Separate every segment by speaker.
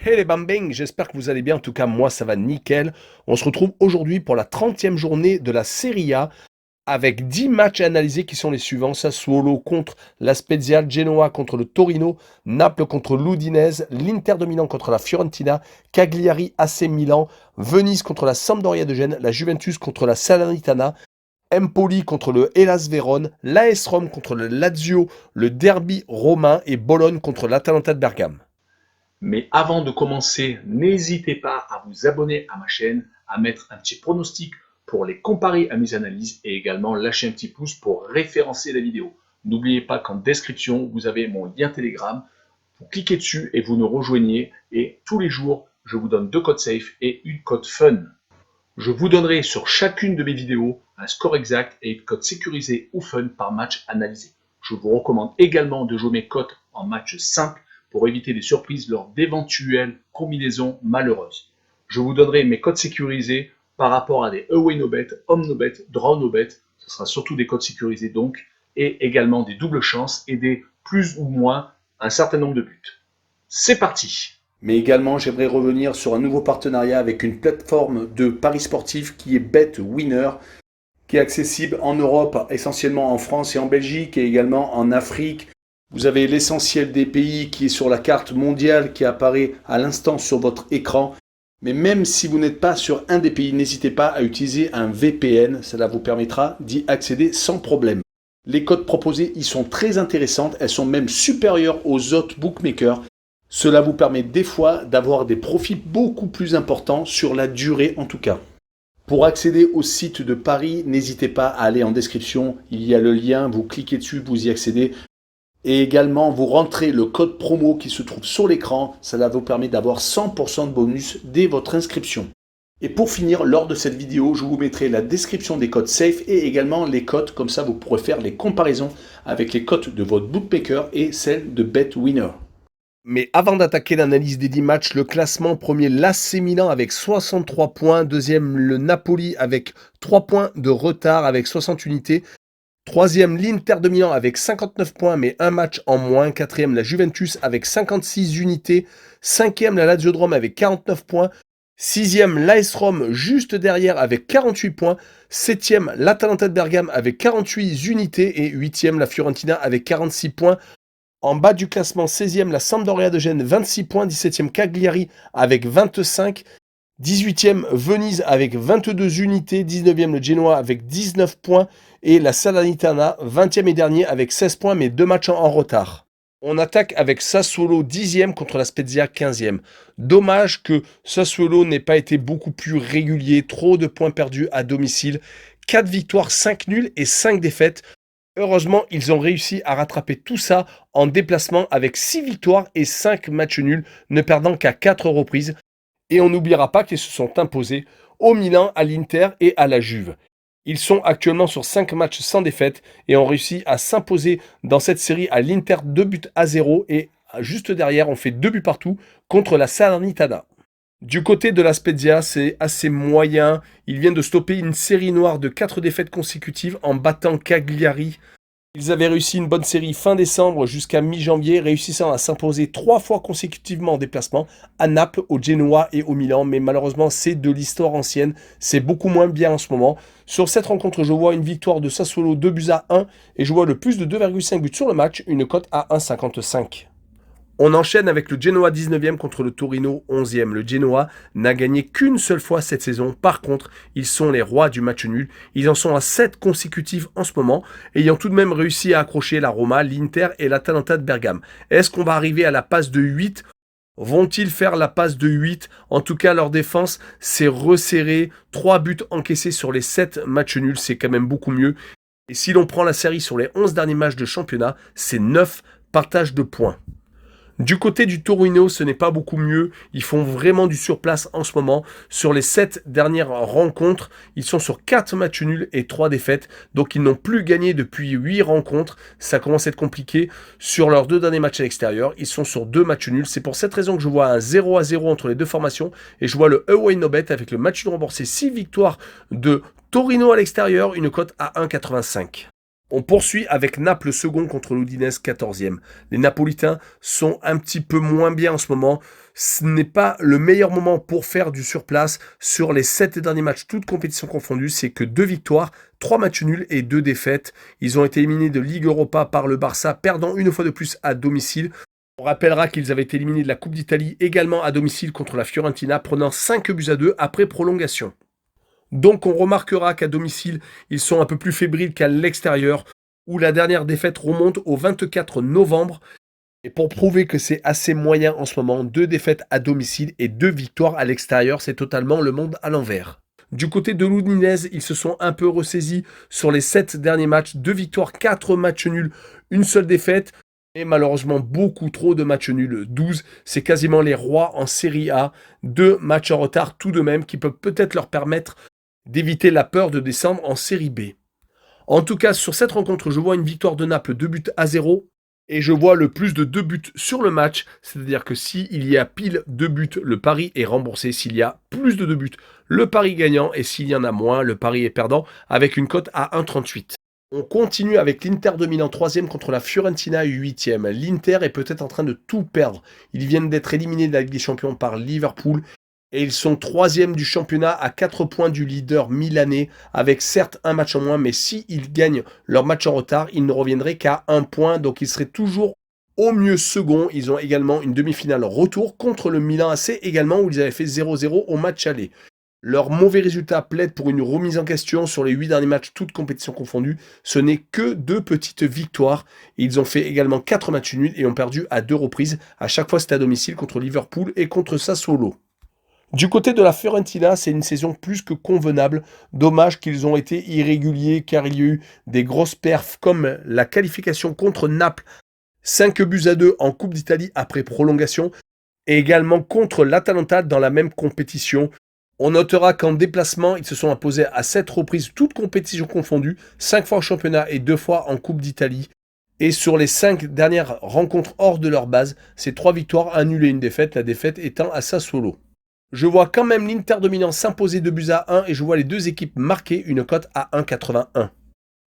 Speaker 1: Hey les bambins, j'espère que vous allez bien. En tout cas, moi, ça va nickel. On se retrouve aujourd'hui pour la 30e journée de la Serie A avec 10 matchs à analyser qui sont les suivants. Sassuolo contre la Spezia, Genoa contre le Torino, Naples contre l'Udinese, l'Inter de Milan contre la Fiorentina, Cagliari AC Milan, Venise contre la Sampdoria de Gênes, la Juventus contre la Salernitana, Empoli contre le Hellas Vérone, l'AS Rome contre le Lazio, le Derby romain et Bologne contre l'Atalanta de Bergame.
Speaker 2: Mais avant de commencer, n'hésitez pas à vous abonner à ma chaîne, à mettre un petit pronostic pour les comparer à mes analyses et également lâcher un petit pouce pour référencer la vidéo. N'oubliez pas qu'en description, vous avez mon lien Telegram. Vous cliquez dessus et vous nous rejoignez. Et tous les jours, je vous donne 2 codes safe et une code fun. Je vous donnerai sur chacune de mes vidéos un score exact et une cote sécurisée ou fun par match analysé. Je vous recommande également de jouer mes cotes en match simple pour éviter des surprises lors d'éventuelles combinaisons malheureuses. Je vous donnerai mes codes sécurisés par rapport à des away no bet, home no bet, draw no bet. Ce sera surtout des codes sécurisés donc, et également des doubles chances et des plus ou moins un certain nombre de buts. C'est parti!
Speaker 1: Mais également, j'aimerais revenir sur un nouveau partenariat avec une plateforme de paris sportifs qui est BetWinner, qui est accessible en Europe, essentiellement en France et en Belgique, et également en Afrique. Vous avez l'essentiel des pays qui est sur la carte mondiale qui apparaît à l'instant sur votre écran. Mais même si vous n'êtes pas sur un des pays, n'hésitez pas à utiliser un VPN. Cela vous permettra d'y accéder sans problème. Les cotes proposées y sont très intéressantes. Elles sont même supérieures aux autres bookmakers. Cela vous permet des fois d'avoir des profits beaucoup plus importants sur la durée en tout cas. Pour accéder au site de Paris, n'hésitez pas à aller en description. Il y a le lien, vous cliquez dessus, vous y accédez. Et également, vous rentrez le code promo qui se trouve sur l'écran. Cela vous permet d'avoir 100% de bonus dès votre inscription. Et pour finir, lors de cette vidéo, je vous mettrai la description des codes safe et également les cotes. Comme ça, vous pourrez faire les comparaisons avec les cotes de votre bookmaker et celles de BetWinner. Mais avant d'attaquer l'analyse des 10 matchs, le classement premier l'AC Milan avec 63 points, deuxième le Napoli avec 3 points de retard avec 60 unités, troisième l'Inter de Milan avec 59 points mais un match en moins, quatrième la Juventus avec 56 unités, cinquième la Lazio de Rome avec 49 points, sixième l'AS Rome juste derrière avec 48 points, septième l'Atalanta de Bergame avec 48 unités et huitième la Fiorentina avec 46 points. En bas du classement, 16e, la Sampdoria de Gênes, 26 points. 17e, Cagliari avec 25. 18e, Venise avec 22 unités. 19e, le Genoa avec 19 points. Et la Salernitana, 20e et dernier avec 16 points, mais 2 matchs en retard. On attaque avec Sassuolo 10e contre la Spezia 15e. Dommage que Sassuolo n'ait pas été beaucoup plus régulier. Trop de points perdus à domicile. 4 victoires, 5 nuls et 5 défaites. Heureusement, ils ont réussi à rattraper tout ça en déplacement avec 6 victoires et 5 matchs nuls, ne perdant qu'à 4 reprises. Et on n'oubliera pas qu'ils se sont imposés au Milan, à l'Inter et à la Juve. Ils sont actuellement sur 5 matchs sans défaite et ont réussi à s'imposer dans cette série à l'Inter 2-0 et juste derrière, on fait 2 buts partout contre la Salernitana. Du côté de la Spezia, c'est assez moyen. Ils viennent de stopper une série noire de 4 défaites consécutives en battant Cagliari. Ils avaient réussi une bonne série fin décembre jusqu'à mi-janvier, réussissant à s'imposer 3 fois consécutivement en déplacement à Naples, au Genoa et au Milan. Mais malheureusement, c'est de l'histoire ancienne. C'est beaucoup moins bien en ce moment. Sur cette rencontre, je vois une victoire de Sassuolo 2-1 et je vois le plus de 2,5 buts sur le match, une cote à 1,55. On enchaîne avec le Genoa 19e contre le Torino 11e. Le Genoa n'a gagné qu'une seule fois cette saison. Par contre, ils sont les rois du match nul. Ils en sont à 7 consécutifs en ce moment, ayant tout de même réussi à accrocher la Roma, l'Inter et l'Atalanta de Bergame. Est-ce qu'on va arriver à la passe de 8 ? Vont-ils faire la passe de 8 ? En tout cas, leur défense s'est resserrée. 3 buts encaissés sur les 7 matchs nuls, c'est quand même beaucoup mieux. Et si l'on prend la série sur les 11 derniers matchs de championnat, c'est 9 partages de points. Du côté du Torino, ce n'est pas beaucoup mieux. Ils font vraiment du surplace en ce moment. Sur les 7 dernières rencontres, ils sont sur 4 matchs nuls et 3 défaites. Donc ils n'ont plus gagné depuis 8 rencontres. Ça commence à être compliqué. Sur leurs 2 derniers matchs à l'extérieur, ils sont sur 2 matchs nuls. C'est pour cette raison que je vois un 0-0 entre les deux formations. Et je vois le away no bet avec le match nul remboursé. 6 victoires de Torino à l'extérieur, une cote à 1,85. On poursuit avec Naples second contre l'Udinese 14e. Les Napolitains sont un petit peu moins bien en ce moment. Ce n'est pas le meilleur moment pour faire du surplace. Sur les 7 derniers matchs, toutes compétitions confondues, c'est que 2 victoires, 3 matchs nuls et 2 défaites. Ils ont été éliminés de Ligue Europa par le Barça, perdant une fois de plus à domicile. On rappellera qu'ils avaient été éliminés de la Coupe d'Italie également à domicile contre la Fiorentina, prenant 5-2 après prolongation. Donc on remarquera qu'à domicile, ils sont un peu plus fébriles qu'à l'extérieur, où la dernière défaite remonte au 24 novembre. Et pour prouver que c'est assez moyen en ce moment, 2 défaites à domicile et 2 victoires à l'extérieur, c'est totalement le monde à l'envers. Du côté de l'Udinese, ils se sont un peu ressaisis sur les 7 derniers matchs, 2 victoires, 4 matchs nuls, une seule défaite. Et malheureusement, beaucoup trop de matchs nuls. 12, c'est quasiment les rois en Serie A. 2 matchs en retard tout de même qui peuvent peut-être leur permettre d'éviter la peur de descendre en Série B. En tout cas, sur cette rencontre, je vois une victoire de Naples 2-0 et je vois le plus de 2 buts sur le match, c'est-à-dire que s'il y a pile 2 buts, le pari est remboursé. S'il y a plus de 2 buts, le pari gagnant, et s'il y en a moins, le pari est perdant, avec une cote à 1,38. On continue avec l'Inter de Milan 3e contre la Fiorentina 8e. L'Inter est peut-être en train de tout perdre. Ils viennent d'être éliminés de la Ligue des Champions par Liverpool. Et ils sont 3e du championnat à 4 points du leader milanais, avec certes un match en moins, mais s'ils gagnent leur match en retard, ils ne reviendraient qu'à 1 point, donc ils seraient toujours au mieux second. Ils ont également une demi-finale retour contre le Milan AC également, où ils avaient fait 0-0 au match aller. Leur mauvais résultat plaide pour une remise en question sur les 8 derniers matchs, toutes compétitions confondues. Ce n'est que 2 petites victoires. Ils ont fait également 4 matchs nuls et ont perdu à 2 reprises. À chaque fois, c'était à domicile contre Liverpool et contre Sassuolo. Du côté de la Fiorentina, c'est une saison plus que convenable. Dommage qu'ils ont été irréguliers car il y a eu des grosses perfs comme la qualification contre Naples, 5-2 en Coupe d'Italie après prolongation, et également contre l'Atalanta dans la même compétition. On notera qu'en déplacement, ils se sont imposés à 7 reprises, toutes compétitions confondues, 5 fois en championnat et 2 fois en Coupe d'Italie. Et sur les 5 dernières rencontres hors de leur base, c'est 3 victoires, un nul et une défaite, la défaite étant à Sassuolo. Je vois quand même l'Inter de Milan s'imposer 2-1 et je vois les deux équipes marquer une cote à 1,81.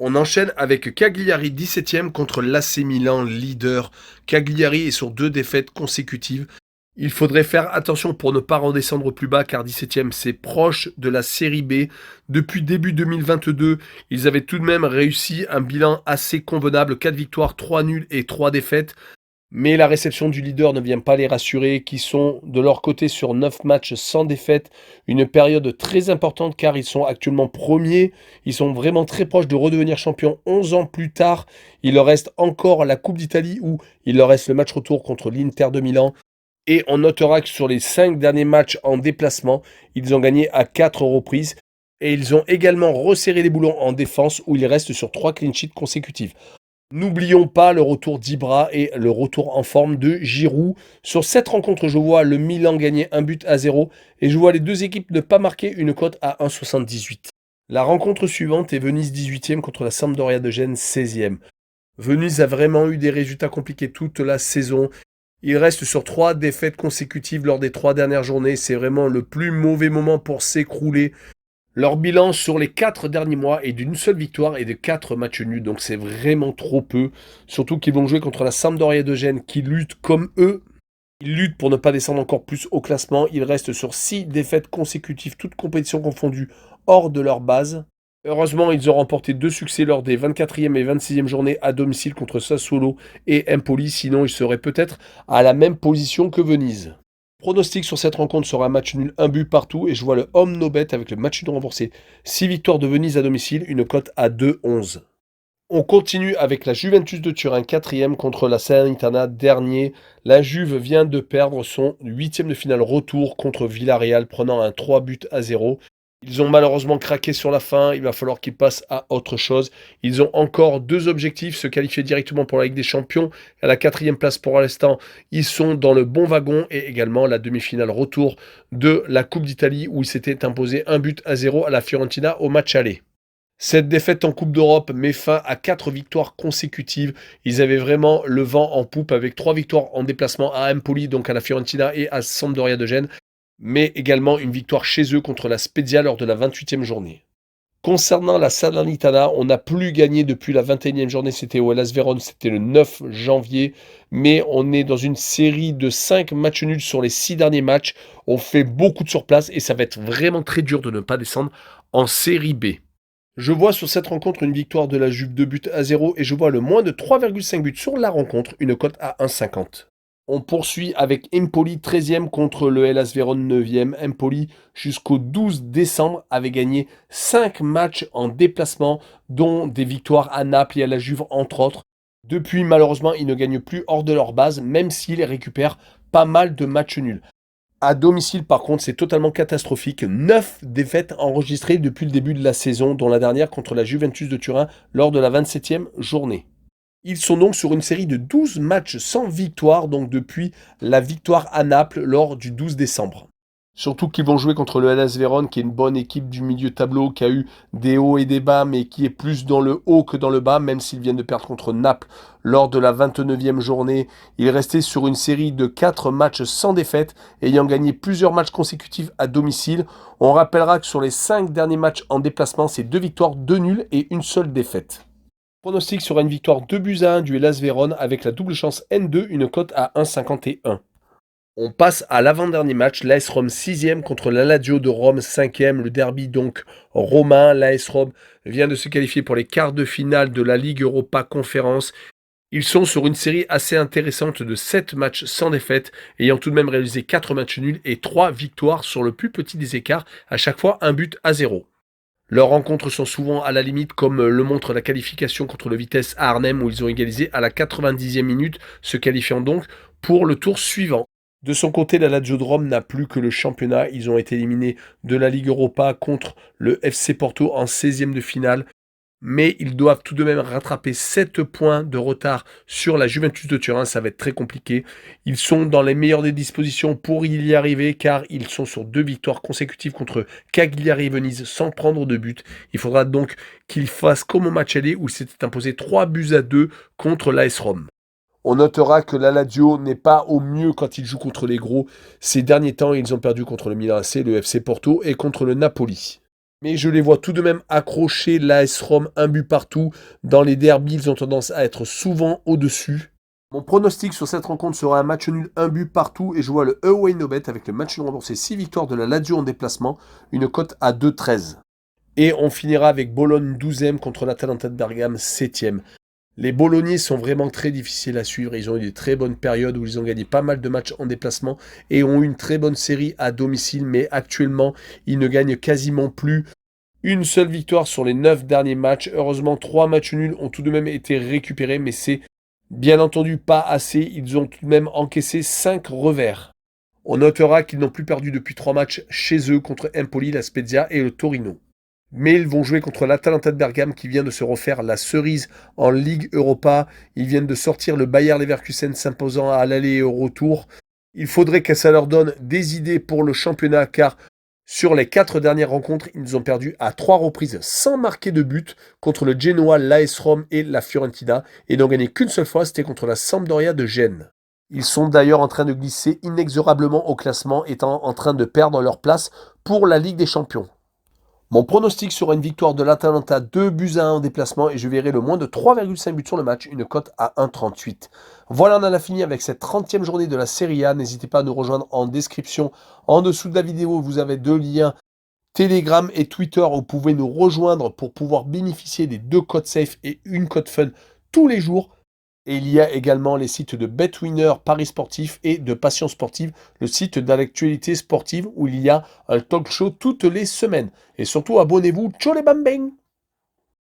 Speaker 1: On enchaîne avec Cagliari 17e contre l'AC Milan leader. Cagliari est sur 2 défaites consécutives. Il faudrait faire attention pour ne pas redescendre plus bas car 17e c'est proche de la série B. Depuis début 2022, ils avaient tout de même réussi un bilan assez convenable, 4 victoires, 3 nuls et 3 défaites. Mais la réception du leader ne vient pas les rassurer, qui sont de leur côté sur 9 matchs sans défaite. Une période très importante car ils sont actuellement premiers. Ils sont vraiment très proches de redevenir champions 11 ans plus tard. Il leur reste encore la Coupe d'Italie où il leur reste le match retour contre l'Inter de Milan. Et on notera que sur les 5 derniers matchs en déplacement, ils ont gagné à 4 reprises. Et ils ont également resserré les boulons en défense où ils restent sur 3 clean sheets consécutifs. N'oublions pas le retour d'Ibra et le retour en forme de Giroud. Sur cette rencontre, je vois le Milan gagner 1-0 et je vois les deux équipes ne pas marquer une cote à 1,78. La rencontre suivante est Venise 18e contre la Sampdoria de Gênes 16e. Venise a vraiment eu des résultats compliqués toute la saison. Il reste sur 3 défaites consécutives lors des 3 dernières journées. C'est vraiment le plus mauvais moment pour s'écrouler. Leur bilan sur les 4 derniers mois est d'une seule victoire et de 4 matchs nuls, donc c'est vraiment trop peu. Surtout qu'ils vont jouer contre la Sampdoria de Gênes qui lutte comme eux. Ils luttent pour ne pas descendre encore plus au classement. Ils restent sur 6 défaites consécutives, toutes compétitions confondues, hors de leur base. Heureusement, ils ont remporté 2 succès lors des 24e et 26e journées à domicile contre Sassuolo et Empoli, sinon ils seraient peut-être à la même position que Venise. Pronostic sur cette rencontre sera un match nul, 1 but partout, et je vois le home no bet avec le match nul renforcé. 6 victoires de Venise à domicile, une cote à 2,11. On continue avec la Juventus de Turin, 4e contre la Salernitana, dernier. La Juve vient de perdre son 8e de finale retour contre Villarreal, prenant un 3-0. Ils ont malheureusement craqué sur la fin, il va falloir qu'ils passent à autre chose. Ils ont encore 2 objectifs, se qualifier directement pour la Ligue des Champions. À la 4e place pour l'instant, ils sont dans le bon wagon et également la demi-finale retour de la Coupe d'Italie où ils s'étaient imposés 1-0 à la Fiorentina au match aller. Cette défaite en Coupe d'Europe met fin à 4 victoires consécutives. Ils avaient vraiment le vent en poupe avec 3 victoires en déplacement à Empoli, donc à la Fiorentina et à Sampdoria de Gênes, mais également une victoire chez eux contre la Spezia lors de la 28e journée. Concernant la Salernitana, on n'a plus gagné depuis la 21e journée, c'était au Hellas Vérone, c'était le 9 janvier, mais on est dans une série de 5 matchs nuls sur les 6 derniers matchs. On fait beaucoup de surplace et ça va être vraiment très dur de ne pas descendre en série B. Je vois sur cette rencontre une victoire de la Juve 2-0 et je vois le moins de 3,5 buts sur la rencontre, une cote à 1,50. On poursuit avec Empoli 13e contre le Hellas Vérone 9e. Empoli jusqu'au 12 décembre avait gagné 5 matchs en déplacement, dont des victoires à Naples et à la Juve entre autres. Depuis, malheureusement, ils ne gagnent plus hors de leur base, même s'ils récupèrent pas mal de matchs nuls. À domicile, par contre, c'est totalement catastrophique. 9 défaites enregistrées depuis le début de la saison, dont la dernière contre la Juventus de Turin lors de la 27e journée. Ils sont donc sur une série de 12 matchs sans victoire, donc depuis la victoire à Naples lors du 12 décembre. Surtout qu'ils vont jouer contre le Hellas Vérone, qui est une bonne équipe du milieu de tableau, qui a eu des hauts et des bas, mais qui est plus dans le haut que dans le bas, même s'ils viennent de perdre contre Naples lors de la 29e journée. Il restait sur une série de 4 matchs sans défaite, ayant gagné plusieurs matchs consécutifs à domicile. On rappellera que sur les 5 derniers matchs en déplacement, c'est 2 victoires, 2 nuls et une seule défaite. Pronostic sera une victoire 2-1 du Hellas Vérone avec la double chance N2, une cote à 1,51. On passe à l'avant-dernier match, l'AS Rome 6e contre la Lazio de Rome 5e, le derby donc romain. L'AS Rome vient de se qualifier pour les quarts de finale de la Ligue Europa Conférence. Ils sont sur une série assez intéressante de 7 matchs sans défaite, ayant tout de même réalisé 4 matchs nuls et 3 victoires sur le plus petit des écarts, à chaque fois un but à 0. Leurs rencontres sont souvent à la limite, comme le montre la qualification contre le Vitesse à Arnhem, où ils ont égalisé à la 90e minute, se qualifiant donc pour le tour suivant. De son côté, la Lazio de Rome n'a plus que le championnat. Ils ont été éliminés de la Ligue Europa contre le FC Porto en 16e de finale. Mais ils doivent tout de même rattraper 7 points de retard sur la Juventus de Turin. Ça va être très compliqué. Ils sont dans les meilleures des dispositions pour y arriver, car ils sont sur 2 victoires consécutives contre Cagliari et Venise sans prendre de but. Il faudra donc qu'ils fassent comme au match aller où il s'était imposé 3-2 contre l'AS Rome. On notera que la Lazio n'est pas au mieux quand ils jouent contre les gros. Ces derniers temps, ils ont perdu contre le Milan AC, le FC Porto et contre le Napoli. Mais je les vois tout de même accrocher l'AS Rome un but partout. Dans les derbys, ils ont tendance à être souvent au-dessus. Mon pronostic sur cette rencontre sera un match nul, un but partout, et je vois le Away No Bet avec le match nul remboursé 6 victoires de la Lazio en déplacement, une cote à 2,13. Et on finira avec Bologne 12e contre l'Atalanta de Bergame 7e. Les Bolognais sont vraiment très difficiles à suivre. Ils ont eu des très bonnes périodes où ils ont gagné pas mal de matchs en déplacement et ont eu une très bonne série à domicile, mais actuellement, ils ne gagnent quasiment plus. Une seule victoire sur les 9 derniers matchs. Heureusement, 3 matchs nuls ont tout de même été récupérés, mais c'est bien entendu pas assez. Ils ont tout de même encaissé 5 revers. On notera qu'ils n'ont plus perdu depuis 3 matchs chez eux contre Empoli, la Spezia et le Torino. Mais ils vont jouer contre l'Atalanta de Bergame qui vient de se refaire la cerise en Ligue Europa. Ils viennent de sortir le Bayer Leverkusen s'imposant à l'aller et au retour. Il faudrait que ça leur donne des idées pour le championnat, car sur les 4 dernières rencontres, ils ont perdu à 3 reprises sans marquer de but contre le Genoa, l'AS Rome et la Fiorentina, et n'ont gagné qu'une seule fois, c'était contre la Sampdoria de Gênes. Ils sont d'ailleurs en train de glisser inexorablement au classement, étant en train de perdre leur place pour la Ligue des Champions. Mon pronostic sera une victoire de l'Atalanta 2-1 en déplacement et je verrai le moins de 3,5 buts sur le match, une cote à 1,38. Voilà, on en a fini avec cette 30e journée de la Serie A. N'hésitez pas à nous rejoindre en description. En dessous de la vidéo, vous avez 2 liens, Telegram et Twitter. Vous pouvez nous rejoindre pour pouvoir bénéficier des 2 codes safe et une code fun tous les jours. Et il y a également les sites de BetWinner, Paris Sportif et de Passion Sportive, le site de l'actualité sportive où il y a un talk show toutes les semaines. Et surtout, abonnez-vous, tchou les bambing!